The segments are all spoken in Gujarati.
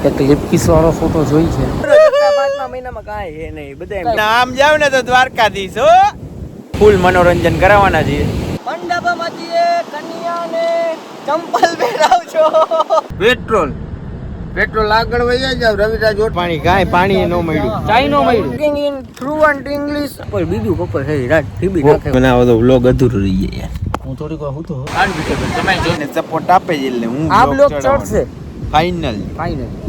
એક લિપકીસ વાળો ફોટો જોઈ છે. 5મા મહિનામાં કાંઈ હે નહીં, બધા આમ જાવ ને તો દ્વારકાધીશ હો. ફૂલ મનોરંજન કરાવવાના છીએ. મંડપમાંથી કન્યાને ચંપલ પહેરાવજો. પેટ્રોલ આગળ વહી જાવ. રવિરાજ પાણી કાંઈ પાણી ન મળ્યું, ચાઈ ન મળ્યું. ઇન ફ્લુઅન્ટ ઇંગ્લિશ પર બીજું કપર હે રાત ટીબી નાખે બનાવો તો વ્લોગ અધૂરો રહી જાય. હું થોડીક વાર હું તો તમે જોઈને સપોર્ટ આપે જ એટલે હું આ બ્લોગ ચડશે ફાઇનલ.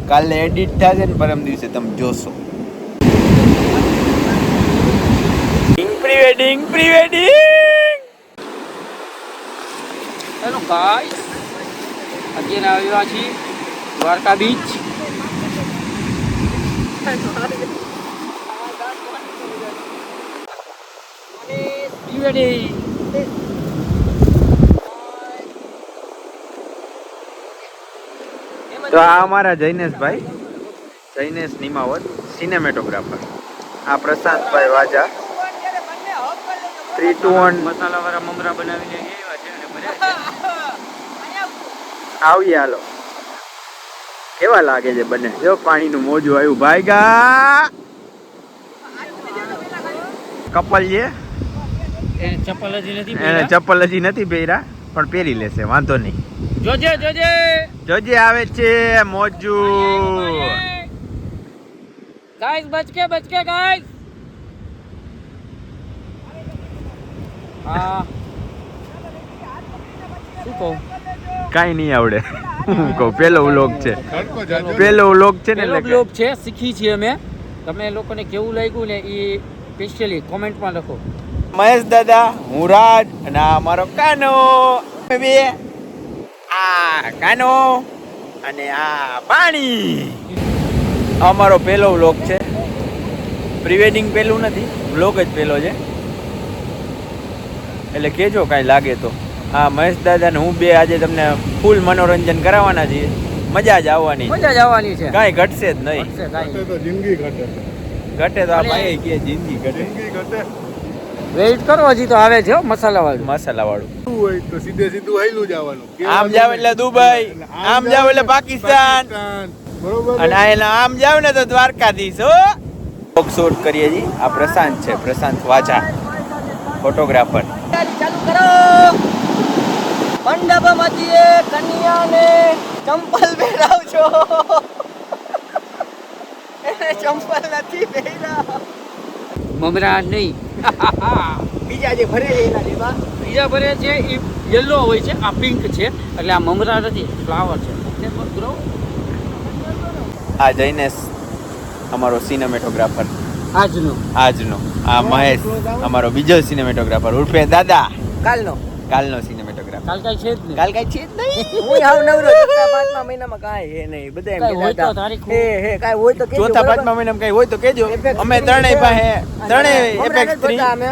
કાલે એડિટ થશે ને પરમ દિવસે તમે જોશો. પ્રી વેડિંગ હેલો ગાઈસ, અત્યારે આવ્યા છીએ દ્વારકા બીચ. તો આ અમારા જૈનેશભાઈ, જૈનેશ નિમાવત સિનેમેટોગ્રાફર. આ પ્રશાંતભાઈ વાજા 3 2 1 મસાલા વાળા મમરા બનાવીને આવ્યા છે અને ભર્યા છે. આવીએ હાલો. કેવા લાગે છે બને? જો પાણીનું મોજું આવ્યું ભાઈગા. કપલ છે, એને ચપ્પલ હજી નથી એને ચપ્પલ હજી નથી પહેર્યા પણ પહેરી લેશે, વાંધો નહીં. જોજે આવે છે મોજુ. ગાઈસ બચ के गाइस. શું કહું, કાઈ નહીં આવડે. હું કહું પેલો વ્લોગ છે ને એટલે બ્લોગ છે, શીખી છીએ અમે. તમે લોકોને કેવું લાગ્યું ને એ સ્પેશિયલી કોમેન્ટમાં લખો. મહેશ દાદા, હું રાજ અને આ અમારો કાનો. બે આ કાનો અને આ પાણી. અમારો પહેલો વ્લોગ છે. પ્રી વેડિંગ પહેલું નથી, વ્લોગ જ પહેલો છે. એટલે કેજો કાંઈ લાગે તો. હા, મહેશ દાદા ને હું બે આજે તમને ફૂલ મનોરંજન કરાવવાના છીએ. મજા જ આવવાની છે. કાંઈ ઘટશે જ નહીં. ઘટે તો આ ભાઈ કે જિંદગી ઘટે. વેઇટ કરો, હજી તો આવે છે મસાલા વાળું. તો સીધું હાઈલું જવાનું. આમ જાવ એટલે દુબઈ, આમ જાવ એટલે પાકિસ્તાન, બરોબર. અને આમ જાવ ને તો દ્વારકાધીશ હો. વ્લોગ શૂટ કરીએ જી. આ પ્રશાંત છે, પ્રશાંત વાજા, ફોટોગ્રાફર. ચાલુ કરો. મંડપમાંથી કન્યાને ચંપલ પહેરાવજો. એને ચંપલ નથી પહેર્યા. મમરા નહીં, બીજા જે ભરે છે એના જેવા. બીજા ભરે છે એ યલો હોય છે, આ પિંક છે, એટલે આ મમરા નથી, ફ્લાવર છે. આ જૈનેશ અમારો સિનેમેટોગ્રાફર આજનો આ મહેશ અમારો બીજો સિનેમેટોગ્રાફર ઉર્ફે દાદા. કાલનો સિનેમેટોગ્રાફર. કાલ કાંઈ છે જ નહીં. કાલ કાંઈ છે જ નહીં. હું હાવ નવરો. 5મા મહિનામાં કાંઈ હે નહીં. બધા એમ કાંઈ હોય તો કહેતા તારીખ હે કાંઈ હોય તો કહેજો. ચોથા 5મા મહિનામાં કાંઈ હોય તો કહેજો. અમે ત્રણેય પાસે એપેક્સ 3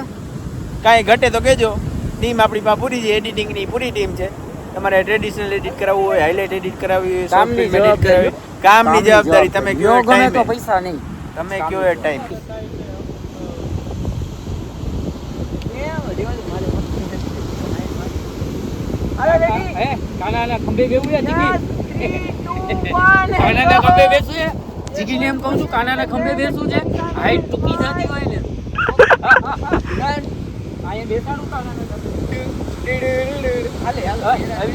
કાંઈ ઘટે તો કહેજો. ટીમ આપણી પાસે પૂરી છે, એડિટિંગની પૂરી ટીમ છે. તમારે ટ્રેડિશનલ એડિટ કરાવવું હોય, હાઇલાઇટ એડિટ કરાવવી હોય, કામની શોર્ટ ફિલ્મ એડિટ કરાવવી હોય, કામની જવાબદારી. તમે કયો ટાઈમ, તો પૈસા નહીં. તમે કયો એ ટાઈમ. કાનાના ખંભે બેવું છે કાનાના ખંભે બેસું છે. જીગીને એમ કહું છું કાનાના ખંભે બેસું છે. હાઈટ ટૂંકી થતી હોય ને અહીંયા બેસાડું કાનાના ખંભે.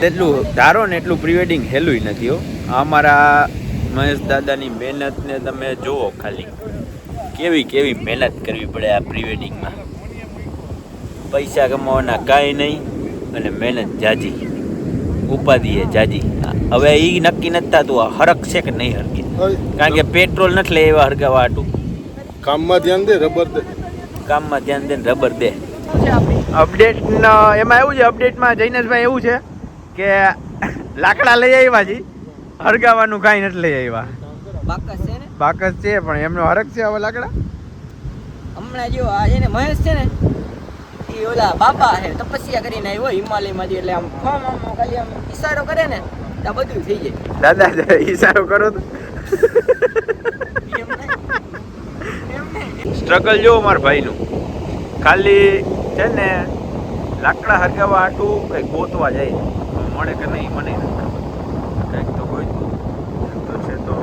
જેટલું ધારો ને એટલું પ્રી વેડિંગ હેલું નથી હો. અમારા મહેશ દાદાની મહેનતને તમે જુઓ ખાલી. કેવી મહેનત કરવી પડે આ પ્રી વેડિંગમાં. પૈસા કમાવાના કાંઈ નહીં અને મહેનત જાજી, ઉપાધિ એ જાજી. હવે એ નક્કી નથી થતું આ હરક છે કે નહીં હરકી, કારણ કે પેટ્રોલ નથી લે એવા હરગાવા હાટું. કામમાં ધ્યાન દે, રબર દે. કામમાં ધ્યાન દે ને રબર દે. અપડેટ એમાં એવું છે, અપડેટમાં જૈનેશભાઈ એવું છે કે લાકડા લઈ આવ્યા છે, હરગાવાનું કાંઈ નથી લઈ આવ્યા. બાકસ છે પણ એમનો હરક છે હવે લાકડા. હમણાં જો આ છે ને મહેશ છે ને એ ઓલા બાપા છે, તપસ્યા કરીને આવ્યો હિમાલયમાંથી. એટલે આમ ખાલી આમ ઈશારો કરે ને તો બધું થઈ જાય. દાદા ઈશારો કરો તો સ્ટ્રગલ જો મારા ભાઈનું. ખાલી છે ને લાકડા હરગાવા હાટું કંઈક ગોતવા જાય, મળે કે નહીં મને કંઈક તો કોઈ તો છે તો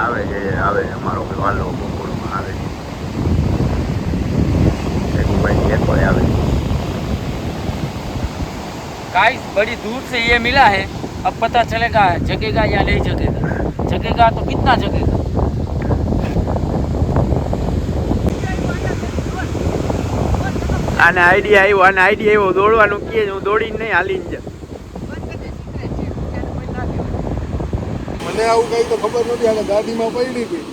આવે છે અમારો વાલો બપોરમાં આવે છે એક ભાઈ લેતો આવે गाइस बड़ी दूर से ये मिला है अब पता चलेगा जगेगा या नहीं जगेगा जगेगा तो कितना जगेगा આને આઈડિયા આવ્યો દોડવાનું કહે હું દોડીને નહીં હાલીને જા મને આવું કઈ તો ખબર નથી આ ગાડીમાં પડી હતી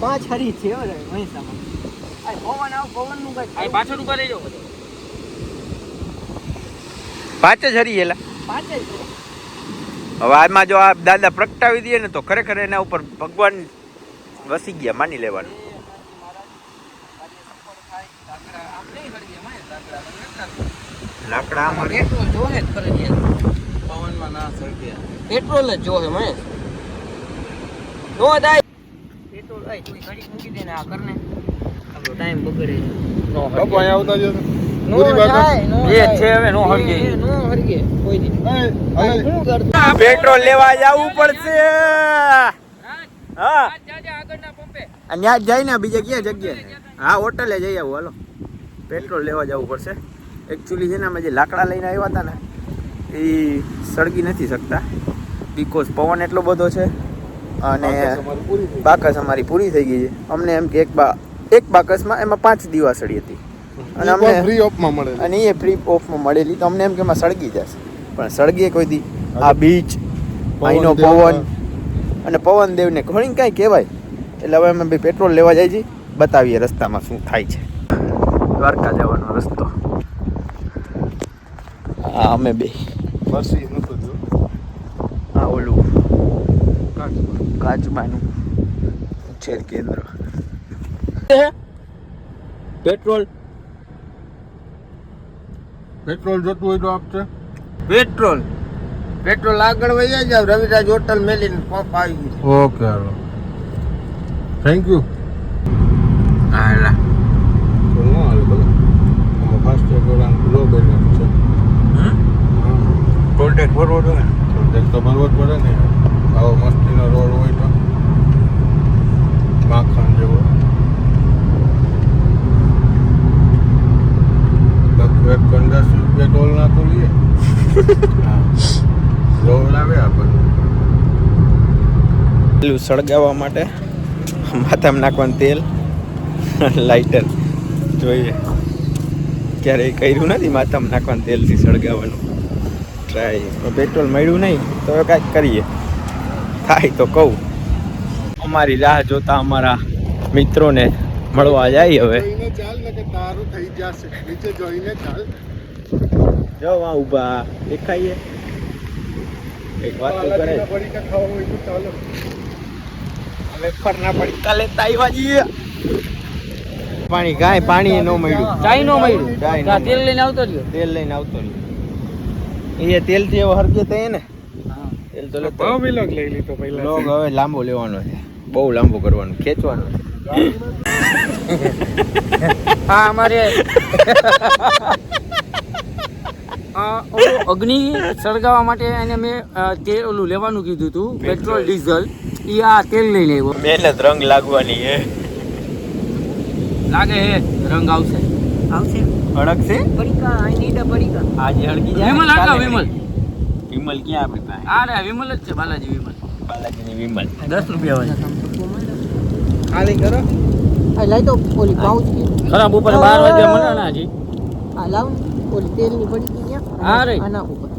5 હરી છે હો મહેસામાં આ પવનનું કઈ આ પાછળ ઉભા રહેજો પાંચ જ હરી એલા 5 જ છે. હવે આમાં જો આ દાદા પ્રગટાવી દે ને તો ખરેખર એના ઉપર ભગવાન વસી ગયા માની લેવાનું લાકડા આમાં પેટ્રોલ જોહે જ ફરજિયાત પવનમાં ના સળગે પેટ્રોલ જ જોહે મહેશ નો દાય પેટ્રોલ આય તું ઘડી મૂકી દે ને આ કરને આપણો ટાઈમ બગડે નો બાપુ અહીંયા આવતા જો નો જાય નો એ છે હવે નો હળગે નો હળગે કોઈ દી શું કરતું પેટ્રોલ લેવા જવું પડશે હા આગળના પંપે ત્યાં જ જાય ને બીજે ક્યાં જગ્યાએ હા હોટલે જઈ આવું હાલો પેટ્રોલ લેવા જવું પડશે એકચ્યુઅલી છે ને અમે જે લાકડા લઈને આવ્યા હતા ને એ સળગી નથી શકતા બીકોઝ પવન એટલો બધો છે અને બાકસ અમારી પૂરી થઈ ગઈ છે અમને એમ કે એક બાકસમાં એમાં 5 દીવાસળી હતી અને અમને ફ્રી ઓફમાં મળે અને એ ફ્રી ઓફમાં મળેલી તો અમને એમ કે એમાં સળગી જશે પણ સળગી કોઈ દી આ બીચ અહીંનો પવન અને પવનદેવને ઘણી કાંઈ કહેવાય એટલે હવે અમે પેટ્રોલ લેવા જાય છીએ બતાવીએ રસ્તામાં શું થાય છે દ્વારકા જવાનો રસ્તો આ અમે બે બસી નતો જો આ ઓલું કાચબાનું ઉછેર કેન્દ્ર પેટ્રોલ પેટ્રોલ જોતું હોય તો આપશે પેટ્રોલ આગળ વહી જાવ રવિરાજ હોટલ મેલીને પંપ આવી ગયું ઓકે હાલો થેન્ક યુ હા એલા તો નો હાલે ભલે આમાં ફાસ્ટ ટેગ લો બેલેન્સ છે ટોલટેક ભરવો તો ને ટેગ તો ભરવો જ પડે ને આવો મસ્તીનો રોડ હોય તો માખણ જેવો એક 15 રૂપિયા ટોલ ના તો લઈએ લોન આવે આપણને પેલું સળગાવવા માટે માથામાં નાખવાનું તેલ લાઇટર જોઈએ ક્યારેય કર્યું નથી માથામાં નાખવાનું તેલથી સળગાવવાનું ટ્રાય પેટ્રોલ મળ્યું નહીં તો હવે કાંઈક કરીએ થાય તો કહું અમારી રાહ જોતા અમારા મિત્રોને મળવા જાય હવે જોઈને ચાલ ને કે તારું થઈ જશે નીચે જોઈને ચાલ જો આ ઊભા દેખાઈએ એક વાત તો કરે પડીકા ખાવા હોય તો ચાલો વેફરના પડીકા લેતા આવ્યા છીએ પાણી કાંઈ પાણી ન મળ્યું ચાઈ નો મળ્યું ચાઈ નો ત્યાં તેલ લઈને આવતો રહ્યો તેલ લઈને આવતો રહ્યો એ તેલથી એવો હરકે તો ને તેલ તો લેતો વિલોગ લઈ લીધો પહેલા લોગ હવે લાંબો લેવાનો છે બહુ લાંબો કરવાનો ખેંચવાનો છે હા અમારે અગ્નિ સળગાવવા માટે એને મેં તેલ ઓલું લેવાનું કીધું હતું પેટ્રોલ ડીઝલ એ આ તેલ લઈને આવ્યો મહેનત રંગ લાગવાની છે લાગે હે રંગ આવશે અડકશે પડીકા આઈ નીડ અ પડીકા આજે હળગી જાય વિમલ આગળ વિમલ વિમલ ક્યાં આપણી પાસે આ રે વિમલ જ છે બાલાજી વિમલ બાલાજીની વિમલ 10 રૂપિયા વાળી ખાલી કરો આ લઈ તો ઓલી પાઉચ કે ખરાબ ઉપર 12 વાગ્યા મને ના હજી આ લાવ ઓલી તેલની પડીકી ક્યાં હા રે આના ઉપર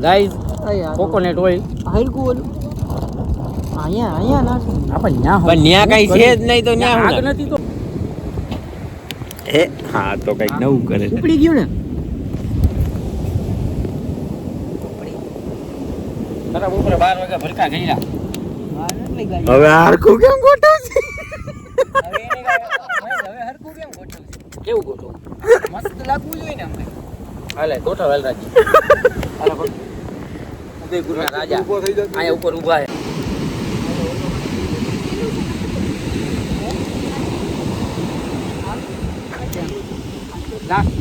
ગાઈસ આ યાર કોકોનટ ઓઇલ હરકુ ઓલું અહીંયા નાખો આપણે ન્યા પણ ન્યા કઈ છે જ નહીં તો ન્યા આગ હું નથી તો હે હા તો કઈક નવું કરે છે ઉપડી ગયું ને ખરાબ ઉપર 12 વાગ્યા ભરકા ગઈરા હવે હરખું કેમ ગોઠવ છે હવે હરકુ કેમ ગોઠવશે કેવું ગોઠવું મસ્ત લાગવું જોઈએ ને અમને હાલે ગોઠવ વેલરાજી હાલે પણ ઉદયપુરના રાજા ઊભો થઈ જતો આયા ઉપર ઊભા છે last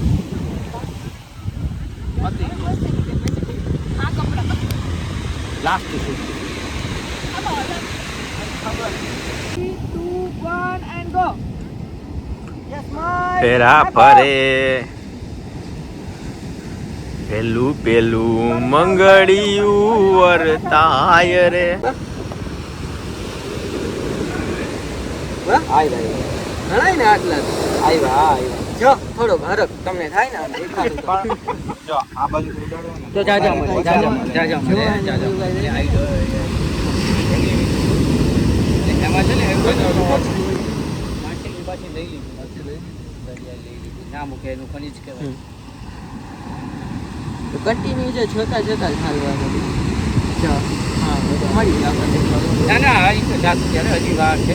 last 3, 2, 1 and go. Yes, smile. ફેરા ફરે પેલું પેલું મંગળિયું વર્તાય રે. ઘણાય ને આટલા આવ્યા. જો થોડોક હરક તમને થાય ને આમ દેખાતું તો. જો આ બાજુ ઉડાડવાનું. તો જા એમાં છે ને માછલી પાછી લઈ લીધી ના મૂકે એનું ખનીજ કહેવાય. કન્ટિન્યુ છે જોતા જોતા જ હાલવાનું. જો હા મળી આપણે ના ના આ તો જાતું ત્યારે હજી વાર છે.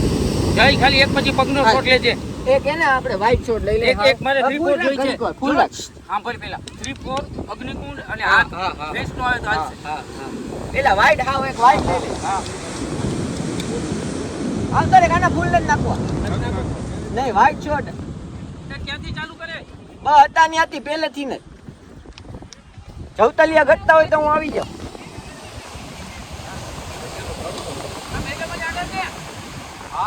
જઈ ખાલી એક પછી પગનો શોટ લેજે. એક એને આપણે વ્હાઈટ શોટ લઈ લે. એક મારે 3-4 જોઈ છે. ફૂલ આમ ફરી પેલા 3-4 અગ્નિકુંડ અને આ વેસ્ટ નો આવે તો હાલશે. પેલા વ્હાઈટ હાવ એક વ્હાઈટ લઈ લે. હા આવતો રે કાના ફૂલ જ નાખવા. નહીં વ્હાઈટ શોટ ક્યાંથી ચાલુ કરે? બસ હતા ની હતી પહેલેથી ને. જવતલિયા ઘટતા હોય તો હું આવી જાઉં.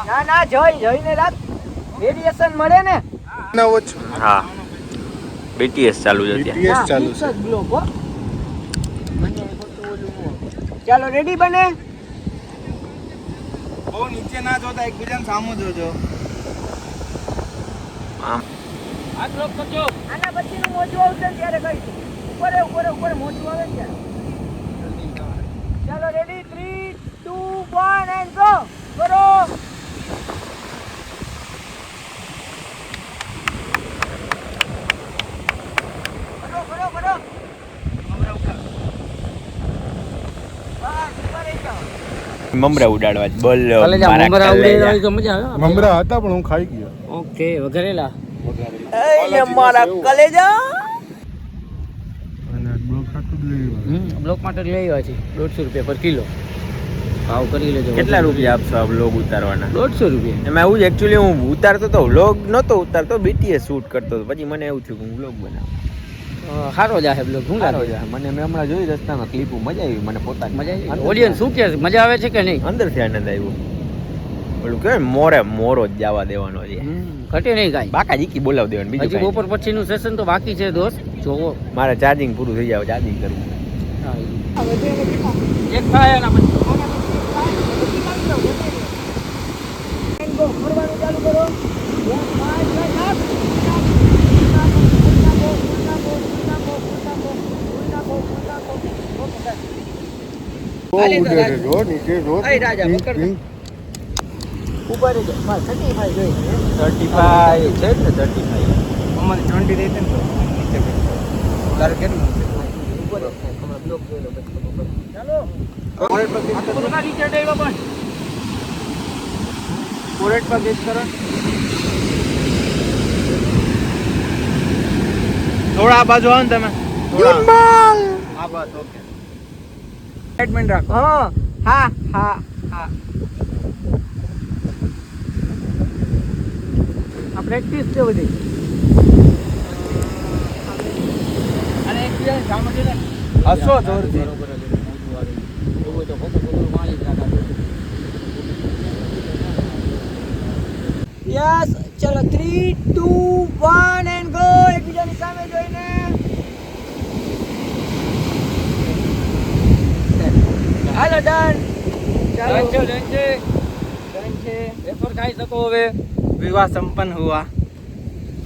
ના ના જઈને રાખ રેડિયેશન મળે ને. ના ઓછું. હા BTS ચાલુ છે ત્યાં. BTS ચાલુ છે. બ્લોક હો. ચાલો રેડી બને. બહુ નીચે ના જોતા એકબીજાને સામું જોજો. આમ હાથ રોક કરજો. આના પછીનું મોજું આવશે ને ત્યારે કહીશું. ઉપર મોજું આવે ને ત્યારે. ચાલો રેડી 3, 2, 1 and go. કરો. કરો. મમરા ઉડાડવા જ બોલ. મમરા ઉડે તો મજા આવે. મમરા હતા પણ હું ખાઈ ગયો. ઓકે વઘારેલા. એ મારા કલેજા. અને બ્લોક ખાતું જ લેવા. બ્લોક માટે લઈ આવ્યા છે 150 રૂપિયા પર કિલો. ભાવ કરી લેજો. કેટલા રૂપિયા આપશો આ વ્લોગ ઉતારવાના? 150 રૂપિયા. એમાં એવું જ એકચ્યુઅલી હું ઉતારતો તો વ્લોગ નહોતો ઉતારતો, BTS શૂટ કરતો હતો. પછી મને એવું થયું કે હું વ્લોગ બનાવું. સારો જ આ બ્લોગ. શું સારો લાગે? છે. મને મેં હમણાં જોઈ રસ્તામાં ક્લિપો મજા આવી. મને પોતાની મજા આવી. ઓડિયન્સ શું કહે છે? મજા આવે છે કે નહીં? અંદરથી આનંદ આવ્યો. ઓલું કહેવાય ને મોરો જ જવા દેવાનો છે. ઘટે નહીં કાંઈ. બાકા જીકી બોલાવી દેવાનું. બીજું હજી કાંઈ બપોર પછીનું સેશન તો બાકી છે દોસ્ત. જોવો. નહીં. મારે ચાર્જિંગ પૂરું થઈ જાય, ચાર્જિંગ કરવું. એક થાય એના પછી ફરવાનું ચાલુ કરો. નીચે જો. અરે રાજા, પકડ. ઉપર રહેજો. બસ 35 જોઈએ. 35 છે ને 35. અમારે 20 રહેતે ને તો નીચે બેઠો. તારે કેટલું છે? ઉપર જ થાય. હમણાં બ્લોક જોઈ લો પછી ખબર પડે. ચાલો. ફોરેટ પર ક્લિક કરો. પોતાના નીચે ડેવા પણ ફોરેટ પર ક્લિક કરો. થોડા આ બાજુ આવો ને તમે. આ બસ ઓકે. એડમિન રાખો. હા. આ પ્રેક્ટિસ છે બધી. અને એક બીજાને સામે જોઈને હસો જોરથી. એવું હોય તો ફોટો મારી જ રાખા. યસ ચલો 3, 2, 1 and go. એકબીજાની સામે જોઈને. હાલો ડન. ચાલો ડન છે. વેફર ખાઈ શકો હવે. વિવાહ સંપન્ન હુઆ.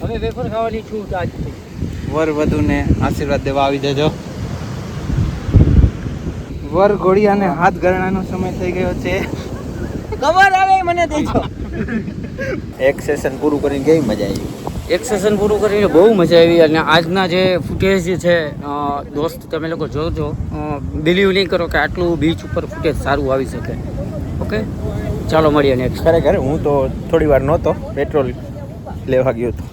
હવે વેફર ખાવાની છૂટ આજથી. વર વધુને આશીર્વાદ દેવા આવી જજો. વર ઘોડિયાને હાથ ગરણાનો સમય થઈ ગયો છે. કવર આવે મને દેજો. એક સેશન પૂરું કરીને કેવી મજા આવી? એક સેશન પૂરું કરીને બહુ મજા આવી. અને આજના જે ફૂટેજ જે છે દોસ્ત તમે લોકો જોજો. બિલીવ નહીં કરો કે આટલું બીચ ઉપર ફૂટેજ સારું આવી શકે. ઓકે ચાલો મળીએ નેક્સ્ટ. ખરેખર હું તો થોડી વાર નહોતો, પેટ્રોલ લેવા ગયો હતો.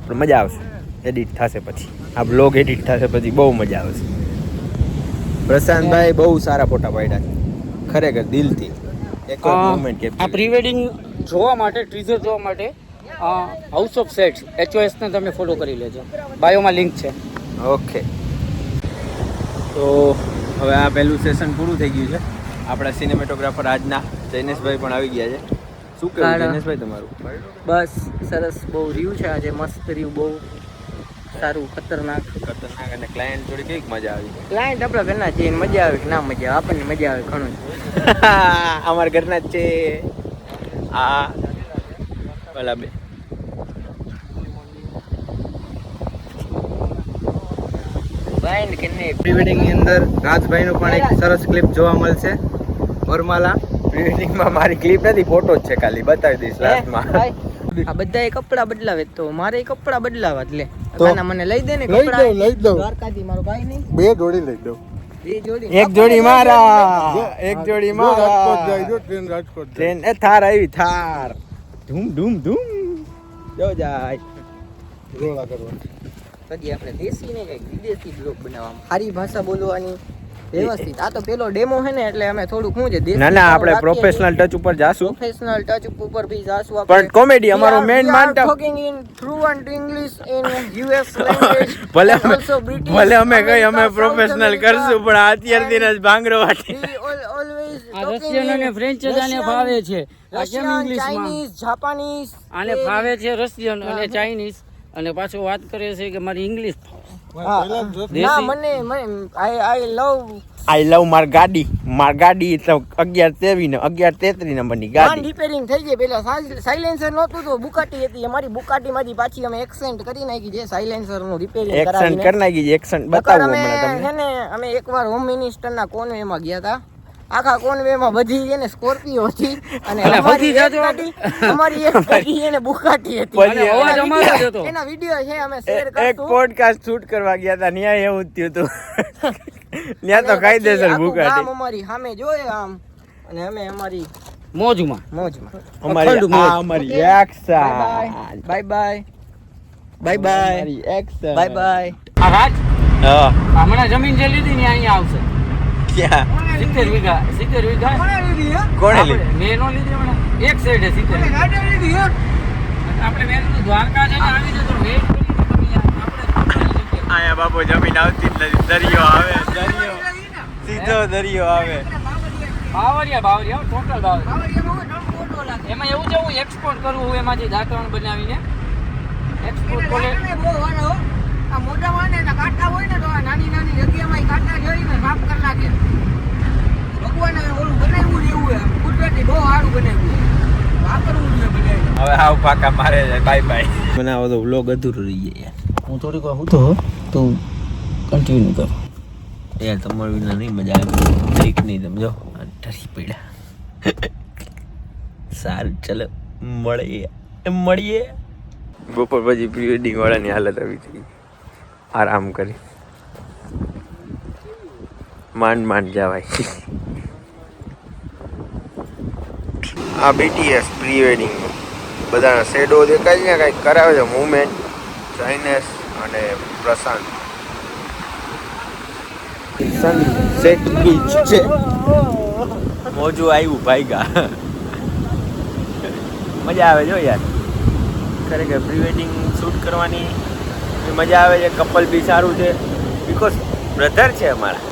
પણ મજા આવશે. એડિટ થશે પછી, આ બ્લોગ એડિટ થશે પછી બહુ મજા આવશે. પ્રશાંતભાઈ બહુ સારા ફોટા પાડ્યા છે ખરેખર દિલથી. એક મોમેન્ટ આ કેપ્ચર. પ્રી વેડિંગ જોવા માટે ટીઝર જોવા માટે હાઉસ ઓફ સેટ્સ HOS ને તમે ફોલો કરી લેજો. બાયોમાં લિંક છે. ઓકે તો હવે આ પહેલું સેશન પૂરું થઈ ગયું છે. આપણા સિનેમેટોગ્રાફર આજના જૈનેશભાઈ પણ આવી ગયા છે. શું કહેવું કારણ- જૈનેશભાઈ તમારું? બસ સરસ, બહુ રહ્યું છે આજે, મસ્ત રહ્યું, બહુ સારું, ખતરનાક. ખતરનાક. અને ક્લાયન્ટ જોડે કેવી મજા આવી? ક્લાયન્ટ આપણા ઘરના છે, એને મજા આવે કે ના મજા આવે, આપણને મજા આવે ઘણું. અમારા ઘરના જ છે આ ઓલા બે. બાઇન્ડ કે નહીં પ્રી વેડિંગ ની અંદર રાજભાઈનું પણ એક સરસ ક્લિપ જોવા મળશે. વરમાલા પ્રીવેડિંગમાં મારી ક્લિપ નથી, ફોટો જ છે ખાલી, બતાવી દઈશ લાસ્ટમાં. આ બધા કપડા બદલાવે તો મારે કપડા બદલાવા જ લે. તો કાના મને લઈ દે ને લઈ કપડા. દઉં, લઈ દઉં. દ્વારકાથી મારો ભાઈ નહીં, 2 જોડી લઈ દઉં. બે જોડી. એક જોડી મારા, એક જોડી જો રાજકોટ મારા. જાય, જો ટ્રેન રાજકોટ જાય. ટ્રેન એ થાર આવી, થાર ધૂમ ધૂમ ધૂમ જો જાય. રોલા કરવા. પછી આપણે દેશી ને કઈક વિદેશી બ્લોગ બનાવવામાં, સારી ભાષા બોલવાની, વ્યવસ્થિત. આ તો પેલો ડેમો છે ને એટલે અમે થોડુંક શું છે દેશી ના ના, આપણે પ્રોફેશનલ ટચ ઉપર જાશું, પ્રોફેશનલ ટચ ઉપર ભી જાશું આપણે. પણ કોમેડી અમારો મેઇન માનતા. Talking in fluent English in US language. ભલે અમે કઈ અમે પ્રોફેશનલ કરશું, પણ અત્યારથી જ ભાંગરો વાટી. આ રશિયન અને ફ્રેન્ચ જ આને ફાવે છે. આ કેમ ઇંગ્લિશમાં? ચાઇનીઝ, જાપાનીઝ આને ફાવે છે રશિયન અને ચાઇનીઝ, અને પાછો વાત કરે છે કે મારી ઇંગ્લિશ ફાવે. પહેલા જ ના મને આઈ લવ આઈ લવ માર ગાડી તો 1123 ને 1133 નંબરની ગાડી ગાડી. રિપેરિંગ થઈ ગઈ. પેલા સાયલેન્સર નહોતું તો બુકાટી હતી અમારી. બુકાટી માંથી પાછી અમે એક્સેન્ટ કરી નાખી છે સાયલેન્સર નું રિપેરિંગ એક્શન કરાવીને. કરી નાખી છે, એક્શન બતાવું અમે હમણાં તમને. છે ને અમે એકવાર હોમ મિનિસ્ટર ના કોન્વે માં ગયા હતા. આખા કોન્વે માં બધી છે ને સ્કોર્પિયો હતી અને અલા, અમારી સૌથી એક જાજો ગાડી- અમારી એક ગાડી એને બુકાટી હતી. પછી અને અવાજ એના અમારો જ video- હતો. એના વિડિયો છે અમે શેર એક કરશું. પોડકાસ્ટ શૂટ કરવા ગયા હતા, ન્યાય એવું જ થયું હતું. ત્યાં તો અને કાયદેસર પછી આખું ભૂકાટી. ગામ અમારી સામે જોયે આમ, અને અમે અમારી મોજમાં. મોજમાં. અમારી અખંડ મોજ. આ અમારી Okay. Action. Bye bye bye bye અમારી એક્શન. Bye bye. આ રાજ હા. હમણાં જમીન જે લીધી ને અહીંયા આવશે ક્યાં? 70 વીઘા. કોણે લીધી? આપણે મેં નો લીધી હમણાં. એક સાઈડે 70 વીઘા. આપણે મેં કીધું દ્વારકા છે ને આવી જતો વેઇટ કરી તમે આપણે આયા બાપુ જમીન આવતી જ નથી, દરિયો આવે, દરિયો સીધો દરિયો આવે. બાવરિયા ટોટલ બાવરિયા. એમાં એવું છે હું એક્સપોર્ટ કરું હું એમાંથી દાંતણ બનાવીને એક્સપોર્ટ કરે. હવે હાવ પાકા મારે છે, બાય બાય. બનાવો તો વ્લોગ અધૂરો રહી જાય હું થોડીક વાર હું તો કન્ટિન્યુ કર. યાર. તમારી વિના નહીં મજા આવે, ઠીક નહીં તમે જો ડરી પડ્યા. સારું ચલો મળીએ. બપોર પછી પ્રી વેડિંગ વાળાની હાલત આવી હતી, આરામ કરી માંડ જવાય. આ બીટીએસ પ્રી વેડિંગ બધાના શેડો દેખાય છે ને, કંઈક કરાવે છે મુવમેન્ટ. જૈનેશ અને પ્રશાંત સનસેટ બીચ છે. મોજું આવ્યું ભાઈગા. મજા આવે જો યાર, ખરેખર પ્રી વેડિંગ શૂટ કરવાની મજા આવે છે. કપલ બી સારું છે, બીકોઝ બ્રધર છે અમારા.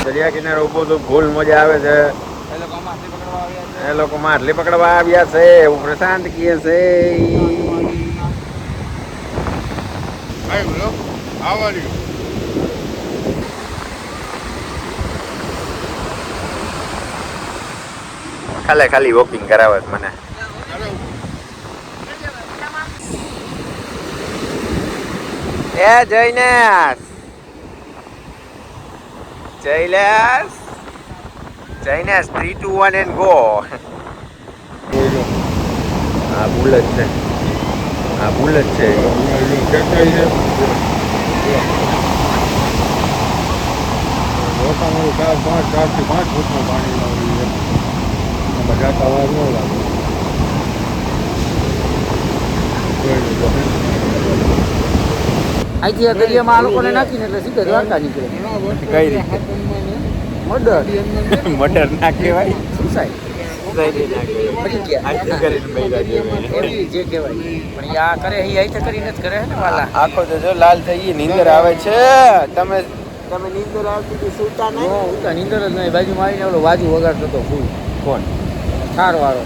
દરિયા કિનારે ઉભો તો ફૂલ મજા આવે છે. એ લોકો માછલી પકડવા આવ્યા છે એવું પ્રશાંત કહે છે. Hi, bro. How are you? ખાલી વોકિંગ કરાવે છે મને. એ જૈનેશ જૈલેશ 3, 2, 1 and go. આ બુલેટ છે, રોકાવાનું 4 થી 5 ફૂટનું પાણી લાવી છે. બધા તવા ન લાગે. અહીંથી આ દરિયામાં આ લોકોને નાખીને એટલે સીધા દ્વારકા નીકળે. કઈ રીતે મર્ડર મટર ના કહેવાય સુસાઇડ પછી આખી કરીને બૈરા જેવા. એવી જે કહેવાય. પણ આ કરે એ અહીંથી કરીને જ કરે ને વાલા. આખો તો જો લાલ થઈ ગઈ, નીંદર આવે છે. તમે નીંદર આવતી હતી, સૂતા નહીં? ઉતા નીંદર જ નહીં. બાજુમાં આવીને ઓલો વાજુ વગાડતો હતો ફૂલ કોણ? થાર વાળો.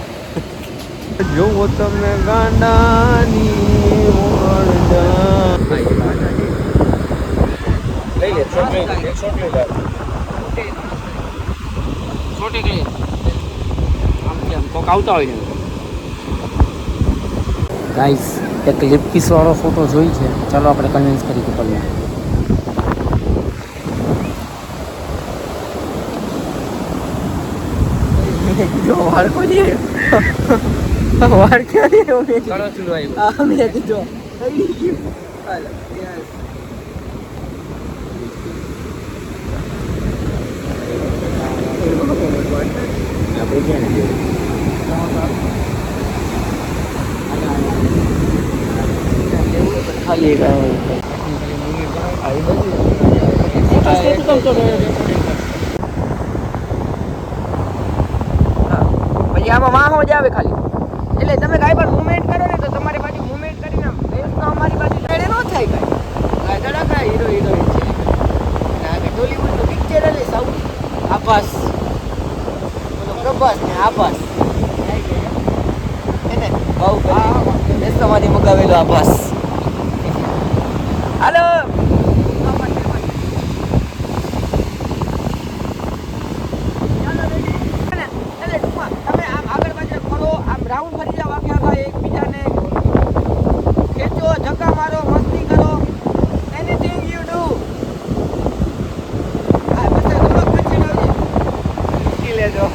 જોવો તમે ગાંડાની ઓરડા. લઈ લે શોટ લઈ લે, એક શોટ લઈ લે. છોટી ગઈ આમ કોક આવતા હોય ને. ગાઈસ એક લિપ કિસ વાળો ફોટો જોઈ છે. ચાલો આપણે કન્વિન્સ કરી કે પલ્લે વાળ કોઈ વાળ ક્યાં દે ચાલો ચૂલો આવ્યો. મેં કીધું ખાલી પછી આમાં વાહો જ આવે ખાલી. એટલે તમે કાંઈ પણ મુવમેન્ટ કરો ને તો તમારી બાજુ મુવમેન્ટ કરીને ફેસ તો અમારી બાજુ સાઈડે ન થાય કાંઈ ધડાકા હીરો હિરોઈન છે. અને આગળ ટોલીવુડ નું પિક્ચર એટલે સાઉથ આભાસ ઓલો પ્રભાસ ને આભાસ એને બહુ બેસવાથી મગાવેલો આભાસ. હાલો રાઉન્ડ ફરી જાવ આખે આખા એકબીજાને ખેંચો, ધક્કા મારો, મસ્તી કરો, એનીથિંગ યુ ડુ. આ બધા થોડોક પછી આવજે શીખી લેજો.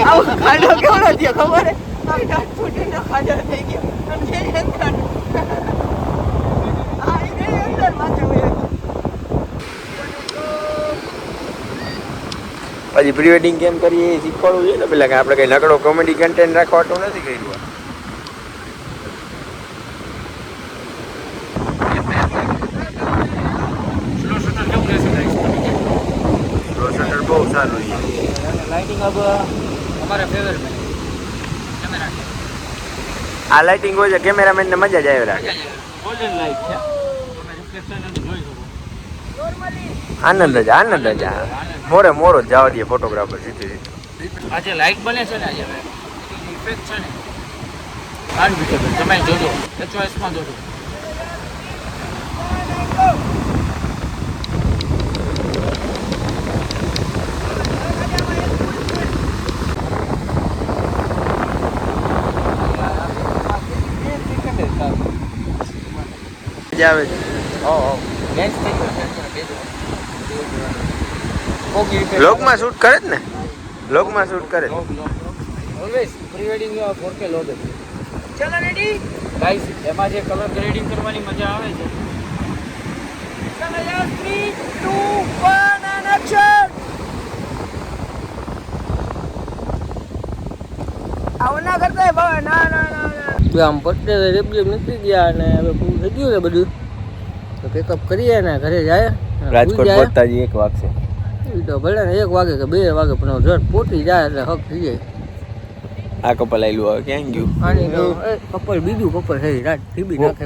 આવો ખાડો કેવડો થયો ખબર હે? આમ ડાટ ફૂટીનો ખાડો થઈ ગયો. અને જે અંદર આ ઈ અંદર માથે હોય. પછી પ્રી વેડિંગ કેમ કરીએ એ શીખવાડવું જોઈએ ને પેલા, કે આપણે કઈ નકડો કોમેડી કન્ટેન્ટ રાખવાનું નથી કર્યું. પ્રોસેસર બહુ સારું છે. લાઇટિંગ अब हमारा फेवरेट है कैमरा. આ લાઇટિંગ હોય છે કેમેરામેન ને મજા જ આવે રાખે. ગોલ્ડન લાઇટ છે. તમે રિફ્લેક્શન જોઈ શકો. આનંદ જ આ મોરે મોરો જ જવા દે ફોટોગ્રાફર સીધી સીધી. આ જે લાઇટ બને છે ને આજે ઇફેક્ટ છે ને અનબીટેબલ. તમે જોજો HOS માં જોજો. મજા આવે છે. લેન્સ થઈ ગયો છે. લોકમાં શૂટ કરે જ ને, લોકમાં શૂટ કરે જ. Always pre wedding 4K log છે. ચલો રેડી. ગાઈસ એમાં જે કલર ગ્રેડિંગ કરવાની મજા આવે છે. ચલો યાર 3 2 1 એન્ડ એક્શન. આવું ના કરતા ભાઈ. ના ના ના આમ પટ્ટે રેબજેબ નીકળી ગયા અને હવે પૂરું થઈ ગયું ને બધું. તો પેકઅપ કરીએ ને ઘરે જાય. રાજકોટ પહોંચતા જ 1 વાગશે. એ તો ભલે ને 1 વાગે કે 2 વાગે પણ ઝટ પોટી જાય એટલે હક થઈ જાય. આ કપલ આયલું હવે ક્યાં ગયું? આની તો કપલ બીજું કપલ થઈ રાત ટીબી નાખે.